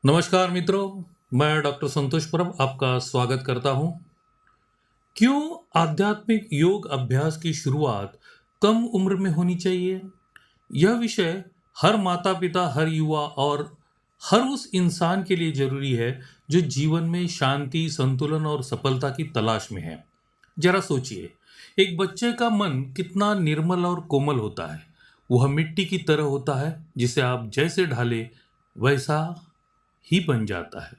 नमस्कार मित्रों, मैं डॉक्टर संतोष परब आपका स्वागत करता हूं। क्यों आध्यात्मिक योग अभ्यास की शुरुआत कम उम्र में होनी चाहिए? यह विषय हर माता पिता, हर युवा और हर उस इंसान के लिए जरूरी है जो जीवन में शांति, संतुलन और सफलता की तलाश में है। जरा सोचिए, एक बच्चे का मन कितना निर्मल और कोमल होता है। वह मिट्टी की तरह होता है जिसे आप जैसे ढाले वैसा ही बन जाता है।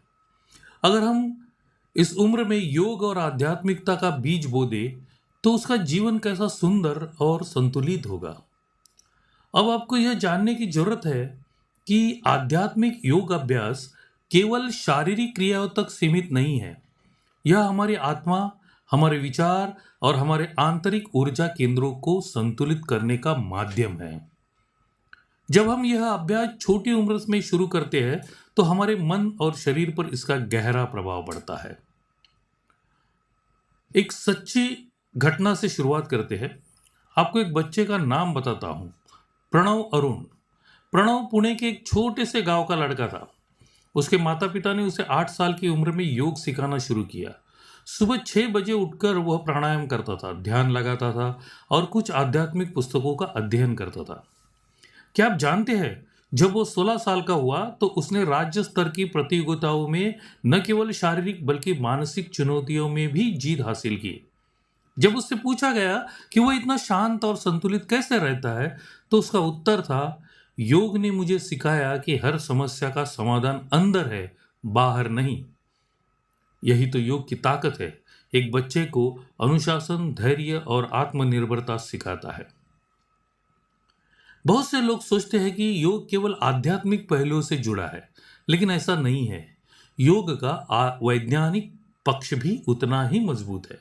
अगर हम इस उम्र में योग और आध्यात्मिकता का बीज बो दे तो उसका जीवन कैसा सुंदर और संतुलित होगा। अब आपको यह जानने की जरूरत है कि आध्यात्मिक योग अभ्यास केवल शारीरिक क्रियाओं तक सीमित नहीं है। यह हमारी आत्मा, हमारे विचार और हमारे आंतरिक ऊर्जा केंद्रों को संतुलित करने का माध्यम है। जब हम यह अभ्यास छोटी उम्र में शुरू करते हैं तो हमारे मन और शरीर पर इसका गहरा प्रभाव पड़ता है। एक सच्ची घटना से शुरुआत करते हैं। आपको एक बच्चे का नाम बताता हूं, प्रणव अरुण। प्रणव पुणे के एक छोटे से गांव का लड़का था। उसके माता पिता ने उसे 8 साल की उम्र में योग सिखाना शुरू किया। सुबह 6 बजे उठकर वह प्राणायाम करता था, ध्यान लगाता था और कुछ आध्यात्मिक पुस्तकों का अध्ययन करता था। क्या आप जानते हैं, जब वो 16 साल का हुआ तो उसने राज्य स्तर की प्रतियोगिताओं में न केवल शारीरिक बल्कि मानसिक चुनौतियों में भी जीत हासिल की। जब उससे पूछा गया कि वह इतना शांत और संतुलित कैसे रहता है तो उसका उत्तर था, योग ने मुझे सिखाया कि हर समस्या का समाधान अंदर है, बाहर नहीं। यही तो योग की ताकत है। एक बच्चे को अनुशासन, धैर्य और आत्मनिर्भरता सिखाता है। बहुत से लोग सोचते हैं कि योग केवल आध्यात्मिक पहलुओं से जुड़ा है, लेकिन ऐसा नहीं है। योग का वैज्ञानिक पक्ष भी उतना ही मजबूत है।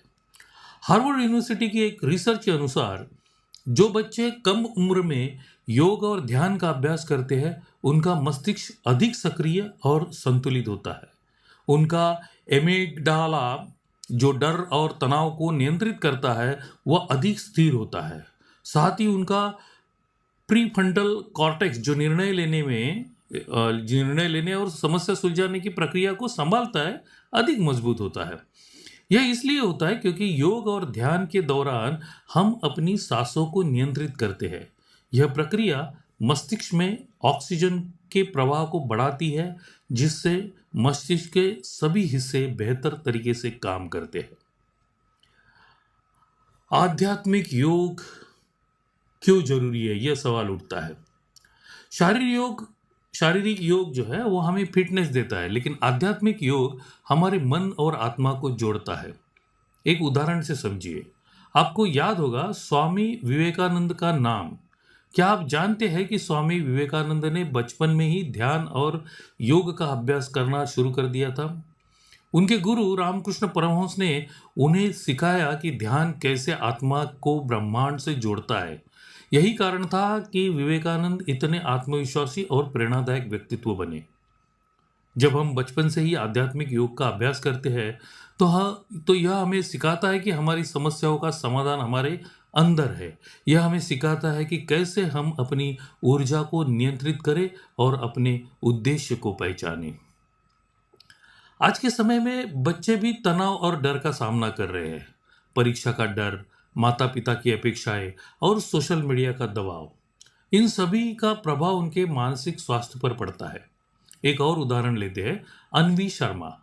हार्वर्ड यूनिवर्सिटी की एक रिसर्च के अनुसार जो बच्चे कम उम्र में योग और ध्यान का अभ्यास करते हैं उनका मस्तिष्क अधिक सक्रिय और संतुलित होता है। उनका एमिगडाला, जो डर और तनाव को नियंत्रित करता है, वह अधिक स्थिर होता है। साथ ही उनका प्रीफ्रंटल कॉर्टेक्स, जो निर्णय लेने और समस्या सुलझाने की प्रक्रिया को संभालता है, अधिक मजबूत होता है। यह इसलिए होता है क्योंकि योग और ध्यान के दौरान हम अपनी सांसों को नियंत्रित करते हैं। यह प्रक्रिया मस्तिष्क में ऑक्सीजन के प्रवाह को बढ़ाती है, जिससे मस्तिष्क के सभी हिस्से बेहतर तरीके से काम करते हैं। आध्यात्मिक योग क्यों जरूरी है, यह सवाल उठता है। शारीरिक योग जो है वो हमें फिटनेस देता है, लेकिन आध्यात्मिक योग हमारे मन और आत्मा को जोड़ता है। एक उदाहरण से समझिए। आपको याद होगा स्वामी विवेकानंद का नाम। क्या आप जानते हैं कि स्वामी विवेकानंद ने बचपन में ही ध्यान और योग का अभ्यास करना शुरू कर दिया था? उनके गुरु रामकृष्ण परमहंस ने उन्हें सिखाया कि ध्यान कैसे आत्मा को ब्रह्मांड से जोड़ता है। यही कारण था कि विवेकानंद इतने आत्मविश्वासी और प्रेरणादायक व्यक्तित्व बने। जब हम बचपन से ही आध्यात्मिक योग का अभ्यास करते हैं तो यह हमें सिखाता है कि हमारी समस्याओं का समाधान हमारे अंदर है। यह हमें सिखाता है कि कैसे हम अपनी ऊर्जा को नियंत्रित करें और अपने उद्देश्य को पहचानें। आज के समय में बच्चे भी तनाव और डर का सामना कर रहे हैं। परीक्षा का डर, माता पिता की अपेक्षाएं और सोशल मीडिया का दबाव, इन सभी का प्रभाव उनके मानसिक स्वास्थ्य पर पड़ता है। एक और उदाहरण लेते हैं, अन्वी शर्मा।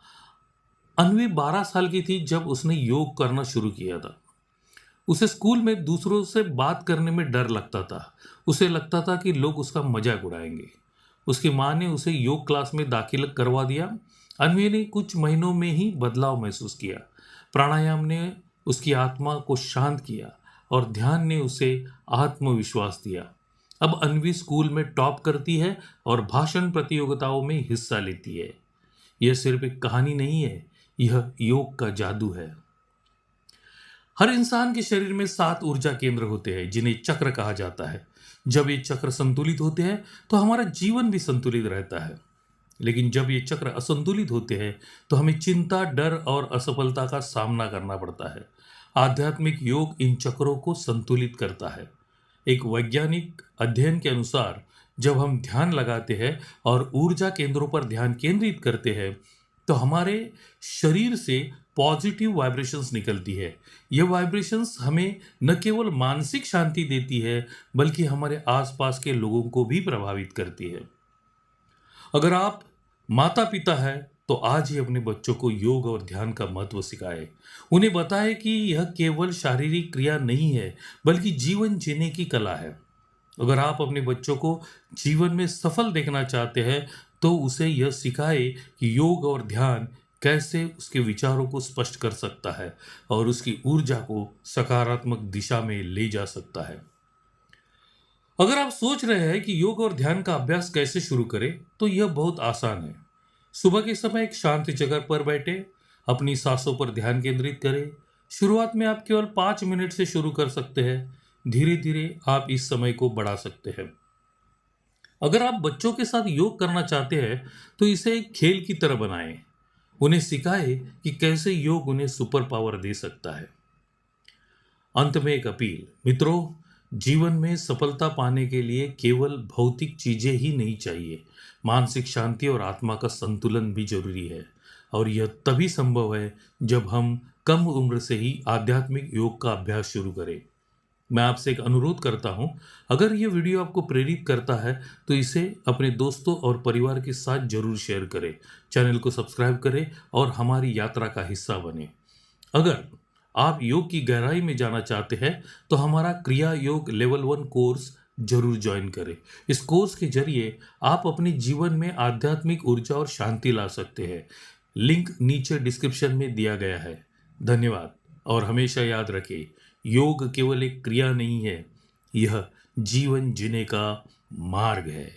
अन्वी 12 साल की थी जब उसने योग करना शुरू किया था। उसे स्कूल में दूसरों से बात करने में डर लगता था। उसे लगता था कि लोग उसका मजाक उड़ाएंगे। उसकी माँ ने उसे योग क्लास में दाखिल करवा दिया। अन्वी ने कुछ महीनों में ही बदलाव महसूस किया। प्राणायाम ने उसकी आत्मा को शांत किया और ध्यान ने उसे आत्मविश्वास दिया। अब अन्वी स्कूल में टॉप करती है और भाषण प्रतियोगिताओं में हिस्सा लेती है। यह सिर्फ एक कहानी नहीं है, यह योग का जादू है। हर इंसान के शरीर में 7 ऊर्जा केंद्र होते हैं जिन्हें चक्र कहा जाता है। जब ये चक्र संतुलित होते हैं तो हमारा जीवन भी संतुलित रहता है। लेकिन जब ये चक्र असंतुलित होते हैं तो हमें चिंता, डर और असफलता का सामना करना पड़ता है। आध्यात्मिक योग इन चक्रों को संतुलित करता है। एक वैज्ञानिक अध्ययन के अनुसार जब हम ध्यान लगाते हैं और ऊर्जा केंद्रों पर ध्यान केंद्रित करते हैं तो हमारे शरीर से पॉजिटिव वाइब्रेशंस निकलती है। ये वाइब्रेशंस हमें न केवल मानसिक शांति देती है बल्कि हमारे आसपास के लोगों को भी प्रभावित करती है। अगर आप माता पिता हैं तो आज ही अपने बच्चों को योग और ध्यान का महत्व सिखाएं। उन्हें बताएं कि यह केवल शारीरिक क्रिया नहीं है बल्कि जीवन जीने की कला है। अगर आप अपने बच्चों को जीवन में सफल देखना चाहते हैं तो उसे यह सिखाएं कि योग और ध्यान कैसे उसके विचारों को स्पष्ट कर सकता है और उसकी ऊर्जा को सकारात्मक दिशा में ले जा सकता है। अगर आप सोच रहे हैं कि योग और ध्यान का अभ्यास कैसे शुरू करें तो यह बहुत आसान है। सुबह के समय एक शांत जगह पर बैठे, अपनी सांसों पर ध्यान केंद्रित करें। शुरुआत में आप केवल 5 मिनट से शुरू कर सकते हैं। धीरे धीरे आप इस समय को बढ़ा सकते हैं। अगर आप बच्चों के साथ योग करना चाहते हैं तो इसे एक खेल की तरह बनाएं। उन्हें सिखाएं कि कैसे योग उन्हें सुपर पावर दे सकता है। अंत में एक अपील, मित्रों, जीवन में सफलता पाने के लिए केवल भौतिक चीजें ही नहीं चाहिए, मानसिक शांति और आत्मा का संतुलन भी जरूरी है। और यह तभी संभव है जब हम कम उम्र से ही आध्यात्मिक योग का अभ्यास शुरू करें। मैं आपसे एक अनुरोध करता हूं, अगर यह वीडियो आपको प्रेरित करता है तो इसे अपने दोस्तों और परिवार के साथ जरूर शेयर करें। चैनल को सब्सक्राइब करें और हमारी यात्रा का हिस्सा बने। अगर आप योग की गहराई में जाना चाहते हैं तो हमारा क्रिया योग लेवल 1 कोर्स जरूर ज्वाइन करें। इस कोर्स के जरिए आप अपने जीवन में आध्यात्मिक ऊर्जा और शांति ला सकते हैं। लिंक नीचे डिस्क्रिप्शन में दिया गया है। धन्यवाद। और हमेशा याद रखें, योग केवल एक क्रिया नहीं है, यह जीवन जीने का मार्ग है।